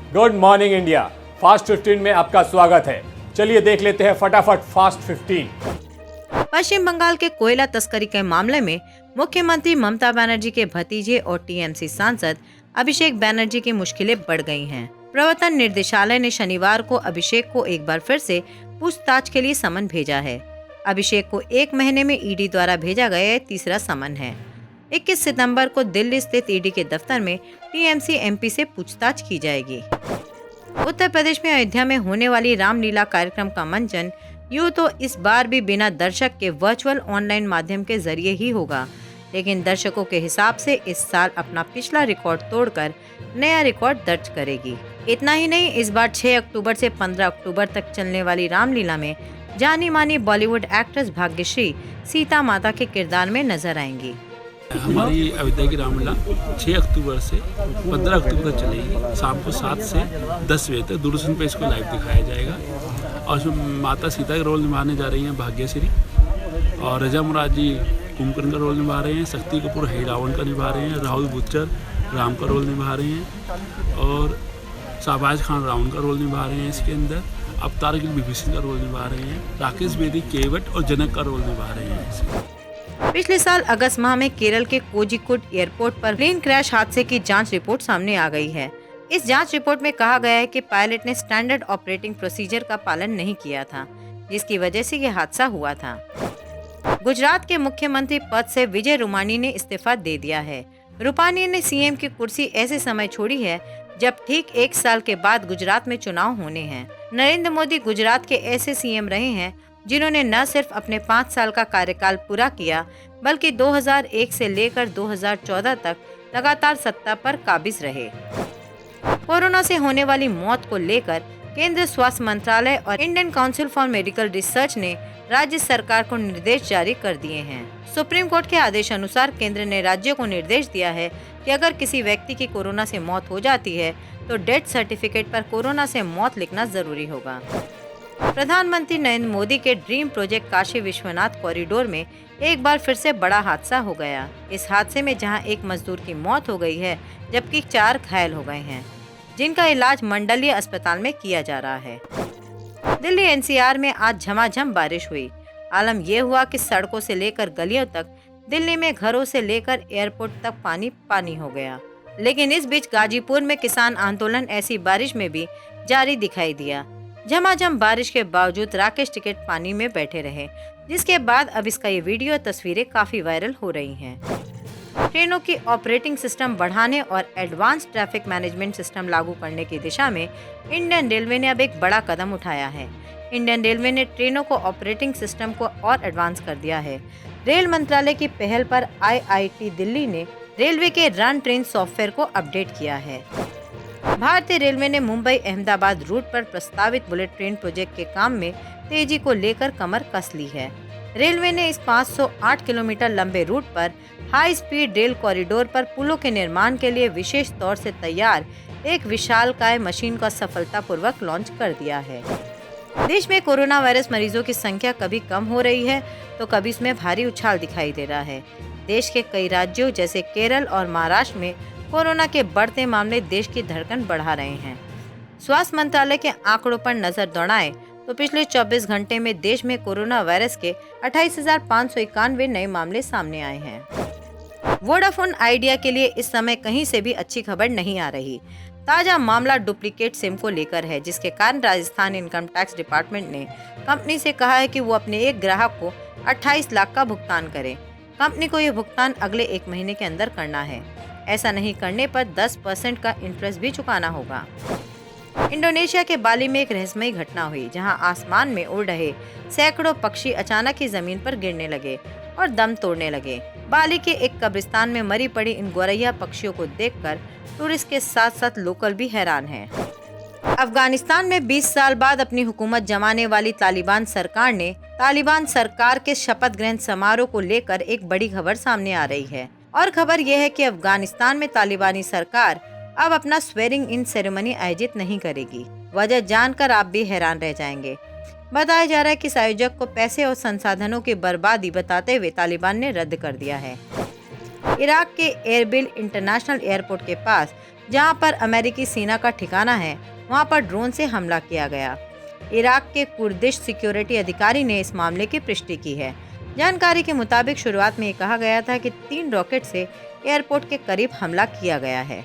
Good morning India. Fast 15 में आपका स्वागत है। चलिए देख लेते हैं फटाफट फास्ट 15। पश्चिम बंगाल के कोयला तस्करी के मामले में मुख्यमंत्री ममता बनर्जी के भतीजे और टीएमसी सांसद अभिषेक बनर्जी की मुश्किलें बढ़ गई हैं। प्रवर्तन निर्देशालय ने शनिवार को अभिषेक को एक बार फिर से पूछताछ के लिए समन भेजा है। अभिषेक को 1 महीने में ईडी द्वारा भेजा गया यह तीसरा समन है। 21 सितंबर को दिल्ली स्थित ईडी के दफ्तर में टीएमसी एमपी से पूछताछ की जाएगी। उत्तर प्रदेश में अयोध्या में होने वाली रामलीला कार्यक्रम का मंचन यूं तो इस बार भी बिना दर्शक के वर्चुअल ऑनलाइन माध्यम के जरिए ही होगा, लेकिन दर्शकों के हिसाब से इस साल अपना पिछला रिकॉर्ड तोड़कर नया रिकॉर्ड दर्ज करेगी। इतना ही नहीं, इस बार 6 अक्टूबर से 15 अक्टूबर तक चलने वाली रामलीला में जानी मानी बॉलीवुड एक्ट्रेस भाग्यश्री सीता माता के किरदार में नजर आएंगी। हमारी अयोध्या की रामलीला 6 अक्टूबर से 15 अक्टूबर तक चलेगी। शाम को 7 से 10 बजे तक दूरदर्शन पे इसको लाइव दिखाया जाएगा। और उसमें माता सीता का रोल निभाने जा रही हैं भाग्यश्री, और रजा मुराद जी कुंभकर्ण का रोल निभा रहे हैं, शक्ति कपूर है रावण का निभा रहे हैं, राहुल बुच्चर राम का रोल निभा रहे हैं, और शाहबाज खान रावण का रोल निभा रहे हैं। इसके अंदर अवतार गिल विभीषण का रोल निभा रहे हैं, राकेश बेदी केवट और जनक का रोल निभा रहे हैं। पिछले साल अगस्त माह में केरल के कोझिकोड एयरपोर्ट पर प्लेन क्रैश हादसे की जांच रिपोर्ट सामने आ गई है। इस जांच रिपोर्ट में कहा गया है कि पायलट ने स्टैंडर्ड ऑपरेटिंग प्रोसीजर का पालन नहीं किया था, जिसकी वजह से ये हादसा हुआ था। गुजरात के मुख्यमंत्री पद से विजय रूपाणी ने इस्तीफा दे दिया है। रूपाणी ने सीएम की कुर्सी ऐसे समय छोड़ी है जब ठीक 1 साल के बाद गुजरात में चुनाव होने हैं। नरेंद्र मोदी गुजरात के ऐसे सीएम रहे हैं जिन्होंने न सिर्फ अपने 5 साल का कार्यकाल पूरा किया, बल्कि 2001 से लेकर 2014 तक लगातार सत्ता पर काबिज रहे। कोरोना से होने वाली मौत को लेकर केंद्रीय स्वास्थ्य मंत्रालय और Indian council for medical research ने राज्य सरकार को निर्देश जारी कर दिए हैं। सुप्रीम कोर्ट के आदेश अनुसार केंद्र ने राज्यों को निर्देश दिया है कि अगर किसी व्यक्ति की कोरोना से मौत हो जाती है तो डेथ सर्टिफिकेट पर कोरोना से मौत लिखना जरूरी होगा। प्रधानमंत्री नरेंद्र मोदी के dream project Kashi Vishwanath corridor में एक बार फिर से बड़ा हादसा हो गया। इस हादसे में जहां एक मजदूर की मौत हो गई है, जबकि 4 घायल हो गए हैं, जिनका इलाज मंडलीय अस्पताल में किया जा रहा है। दिल्ली एनसीआर में आज झमाझम बारिश हुई। आलम यह हुआ कि सड़कों से लेकर गलियों तक दिल्ली में घरों से लेकर एयरपोर्ट तक पानी पानी हो गया। लेकिन इस बीच गाजीपुर में किसान आंदोलन ऐसी बारिश में भी जारी दिखाई दिया। झमाझम बारिश के बावजूद राकेश टिकैत पानी में बैठे रहे, जिसके बाद अब इसका ये वीडियो तस्वीरें काफी वायरल हो रही हैं। ट्रेनों की ऑपरेटिंग सिस्टम बढ़ाने और एडवांस ट्रैफिक मैनेजमेंट सिस्टम लागू करने की दिशा में इंडियन रेलवे ने अब एक बड़ा कदम उठाया है। इंडियन रेलवे ने ट्रेनों को ऑपरेटिंग सिस्टम को और एडवांस कर दिया है। रेल मंत्रालय की पहल पर आईआईटी दिल्ली ने रेलवे के रन ट्रेन सॉफ्टवेयर को अपडेट किया है। भारतीय रेलवे ने मुंबई अहमदाबाद रूट पर प्रस्तावित बुलेट ट्रेन प्रोजेक्ट के काम में तेजी को लेकर कमर कस ली है। रेलवे ने इस 508 किलोमीटर लंबे रूट पर हाई स्पीड रेल कॉरिडोर पर पुलों के निर्माण के लिए विशेष तौर से तैयार एक विशालकाय मशीन का सफलतापूर्वक लॉन्च कर दिया है। देश में कोरोना वायरस मरीजों की संख्या कभी कम हो रही है तो कभी इसमें भारी उछाल दिखाई दे रहा है। देश के कई राज्यों जैसे केरल और महाराष्ट्र में कोरोना के बढ़ते मामले देश की धड़कन बढ़ा रहे हैं। स्वास्थ्य मंत्रालय के आंकड़ों पर नजर दौड़ाएं तो पिछले 24 घंटे में देश में कोरोना वायरस के 28,591 नए मामले सामने आए हैं। वोडाफोन आइडिया के लिए इस समय कहीं से भी अच्छी खबर नहीं आ रही। ताजा मामला डुप्लीकेट सिम को लेकर है, जिसके कारण राजस्थान इनकम टैक्स डिपार्टमेंट ने कंपनी से कहा है कि वो अपने एक ग्राहक को 28 लाख का भुगतान करे। कंपनी को यह भुगतान अगले 1 महीने के अंदर करना है। ऐसा नहीं करने पर 10% का इंटरेस्ट भी चुकाना होगा। इंडोनेशिया के बाली में एक रहस्यमयी घटना हुई, जहां आसमान में उड़ रहे सैकड़ों पक्षी अचानक ही जमीन पर गिरने लगे और दम तोड़ने लगे। बाली के एक कब्रिस्तान में मरी पड़ी इन गौरैया पक्षियों को देखकर टूरिस्ट के साथ साथ लोकल भी हैरान हैं। अफगानिस्तान में 20 साल बाद अपनी हुकूमत जमाने वाली तालिबान सरकार ने तालिबान सरकार के शपथ ग्रहण समारोह को लेकर एक बड़ी खबर सामने आ रही है। और खबर यह है कि अफगानिस्तान में तालिबानी सरकार अब अपना स्वेरिंग इन सेरेमनी आयोजित नहीं करेगी। वजह जानकर आप भी हैरान रह जाएंगे। बताया जा रहा है कि इस आयोजक को पैसे और संसाधनों की बर्बादी बताते हुए तालिबान ने रद्द कर दिया है। इराक के एरबिल इंटरनेशनल एयरपोर्ट के पास जहां पर अमेरिकी सेना का ठिकाना है वहां पर ड्रोन से हमला किया गया। इराक के कुर्दिश सिक्योरिटी अधिकारी ने इस मामले की पुष्टि की है। जानकारी के मुताबिक शुरुआत में ये कहा गया था कि 3 रॉकेट से एयरपोर्ट के करीब हमला किया गया है।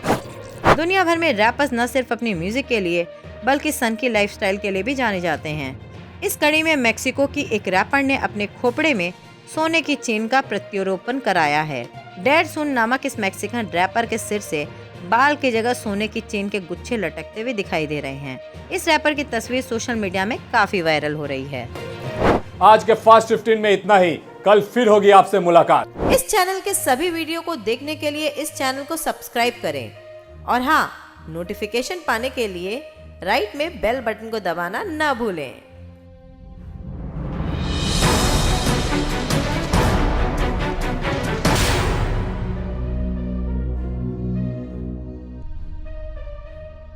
दुनिया भर में रैपर्स न सिर्फ अपनी म्यूजिक के लिए बल्कि सन की लाइफस्टाइल के लिए भी जाने जाते हैं। इस कड़ी में मेक्सिको की एक रैपर ने अपने खोपड़े में सोने की चेन का प्रत्यारोपण कराया है। डैड सुन नामक इस मैक्सिकन रैपर के सिर से बाल की जगह सोने की चेन के गुच्छे लटकते हुए दिखाई दे रहे हैं। इस रैपर की तस्वीर सोशल मीडिया में काफी वायरल हो रही है। आज के फास्ट 15 में इतना ही। कल फिर होगी आपसे मुलाकात। इस चैनल के सभी वीडियो को देखने के लिए इस चैनल को सब्सक्राइब करें और हाँ, नोटिफिकेशन पाने के लिए राइट में बेल बटन को दबाना ना भूलें।